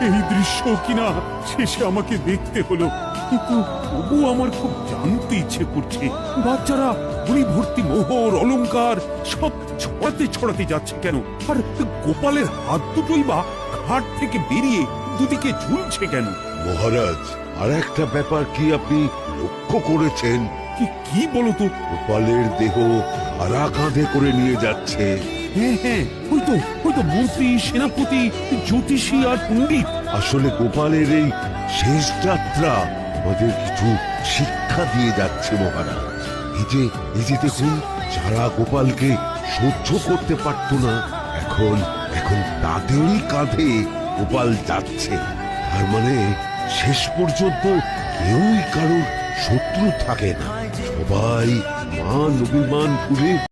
এই দৃশ্য কিনা শেষে আমাকে দেখতে হলো, কিন্তু তবু আমার খুব জানতে ইচ্ছে করছে বাচ্চারা গুলি ভর্তি মোহর অলংকার সব ছড়াতে ছড়াতে যাচ্ছে কেন, আর গোপালের হাত দুটোই বা ঘাট থেকে বেরিয়ে দুদিকে ঝুলছে কেন? মহারাজ, আর একটা ব্যাপার কি আপনি লক্ষ্য করেছেন? কি বলো তো? গোপালের দেহ আরা কাঁধে করে নিয়ে যাচ্ছে। হ্যাঁ হ্যাঁ, ওই তো মন্ত্রী, সেনাপতি, জ্যোতিষী আর পণ্ডিত। আসলে গোপালের এই শেষ যাত্রা আমাদের কিছু শিক্ষা দিয়ে যাচ্ছে মহারাজ। এই যে দেখুন, যারা গোপালকে সহ্য করতে পারত না, এখন এখন তাদেরই কাঁধে গোপাল যাচ্ছে। তার মানে শেষ পর্যন্ত কেউই কারোর শত্রু থাকে না, সবাই মান অভিমান করে